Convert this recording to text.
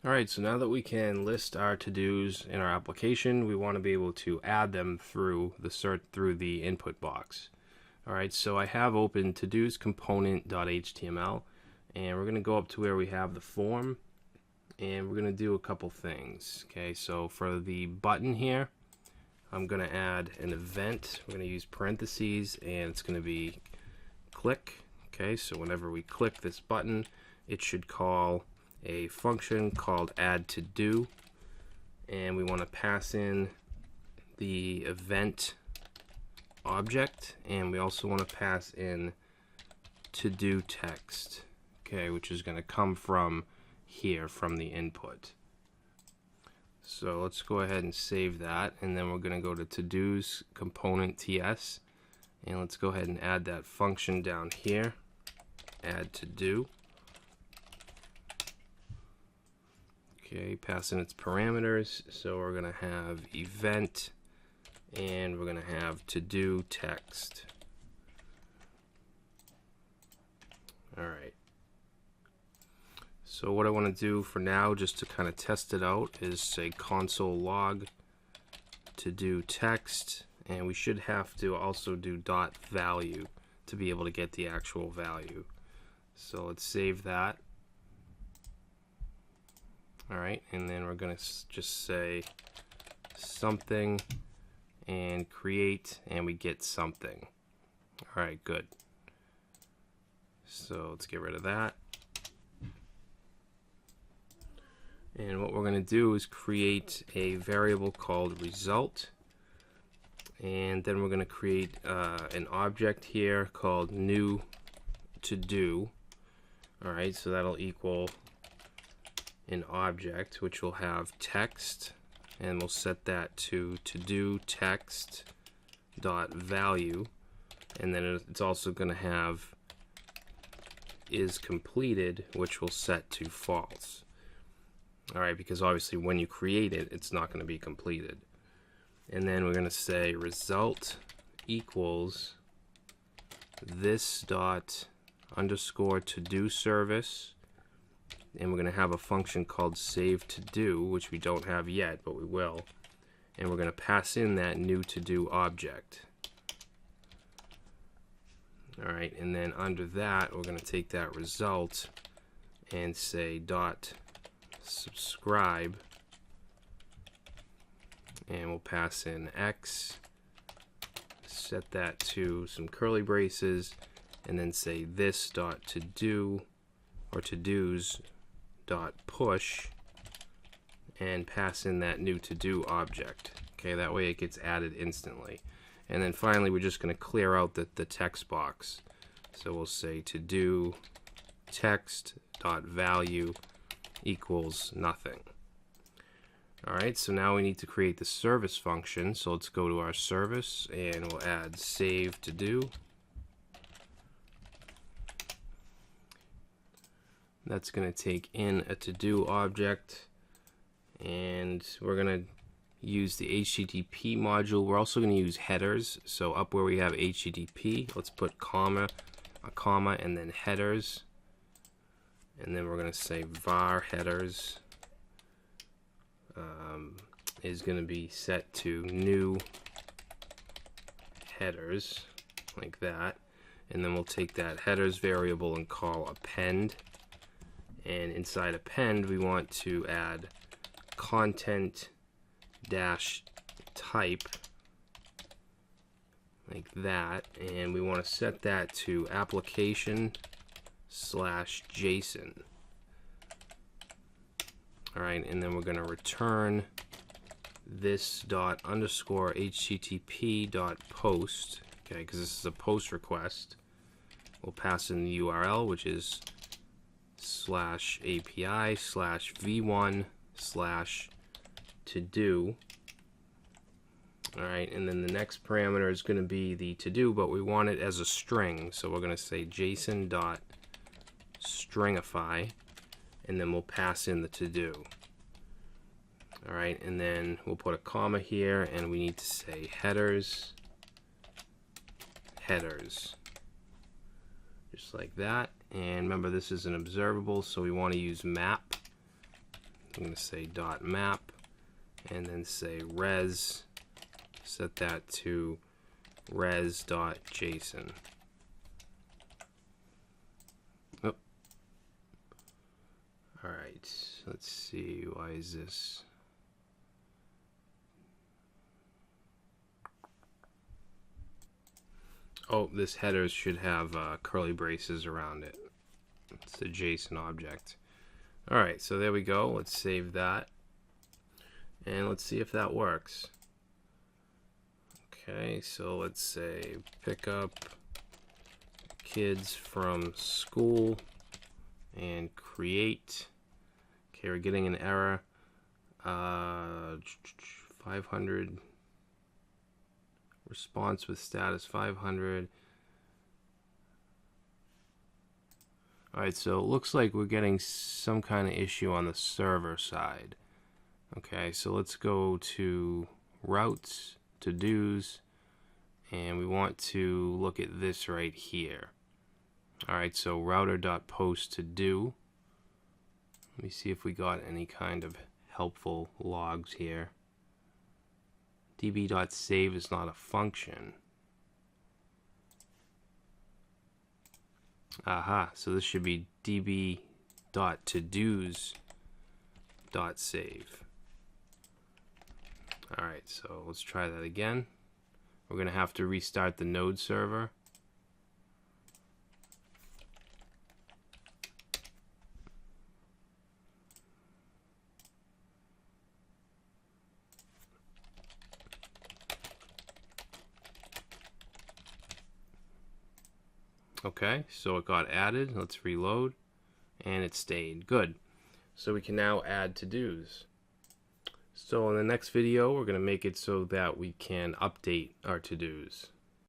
Alright, so now that we can list our to-dos in our application, we want to be able to add them through the input box. Alright, so I have open to-dos component.html, and we're going to go up to where we have the form, and we're going to do a couple things. Okay, so for the button here, I'm going to add an event. We're going to use parentheses, and it's going to be click. Okay, so whenever we click this button, it should call a function called add to do, and we want to pass in the event object, and we also want to pass in to do text, okay, which is going to come from here from the input. So let's go ahead and save that, and then we're going to go to to-dos component ts, and let's go ahead and add that function down here, add to do. Okay, pass in its parameters, so we're going to have event, and we're going to have to do text. Alright, so what I want to do for now, just to kind of test it out, is say console log to do text, and we should have to also do dot value to be able to get the actual value. So let's save that. Alright, and then we're going to just say something and create, and we get something. Alright, good. So let's get rid of that. And what we're going to do is create a variable called result, and then we're going to create an object here called new to do. Alright, so that'll equal an object which will have text, and we'll set that to do text dot value, and then it's also going to have is completed, which we'll set to false. Alright, because obviously when you create it, it's not going to be completed. And then we're going to say result equals this dot underscore to do service, and we're going to have a function called save to do, which we don't have yet, but we will, and we're going to pass in that new to do object. Alright, and then under that we're going to take that result and say dot subscribe, and we'll pass in x, set that to some curly braces, and then say this dot to do or to do's dot push, and pass in that new to do object. Okay, that way it gets added instantly. And then finally we're just going to clear out the text box. So we'll say to do text dot value equals nothing. Alright, so now we need to create the service function. So let's go to our service, and we'll add save to do. That's going to take in a to-do object, and we're going to use the HTTP module. We're also going to use headers. So up where we have HTTP, let's put a comma, and then headers. And then we're going to say var headers is going to be set to new headers, like that. And then we'll take that headers variable and call append. And inside append, we want to add content dash type, like that, and we want to set that to application slash JSON. Alright, and then we're going to return this dot underscore HTTP dot post, okay, because this is a post request. We'll pass in the URL, which is slash API slash v1 slash to do. Alright, and then the next parameter is going to be the to do, but we want it as a string, so we're going to say JSON dot stringify, and then we'll pass in the to do. Alright, and then we'll put a comma here, and we need to say headers, just like that. And remember, this is an observable, so we want to use map I'm going to say .map and then say res, set that to res.json. Oh. Alright, let's see, why is this? Oh, this header should have curly braces around it. It's a JSON object. Alright, so there we go. Let's save that. And let's see if that works. Okay, so let's say pick up kids from school and create. Okay, we're getting an error. 500 response with status 500. Alright, so it looks like we're getting some kind of issue on the server side. Okay, so let's go to routes, to-dos, and we want to look at this right here. Alright, so router.post to do. Let me see if we got any kind of helpful logs here. db.save is not a function. Aha, so this should be db.todos.save. Alright, so let's try that again. We're going to have to restart the node server. Okay, so it got added. Let's reload, and it stayed. Good. So we can now add to-dos. So in the next video, we're going to make it so that we can update our to-dos.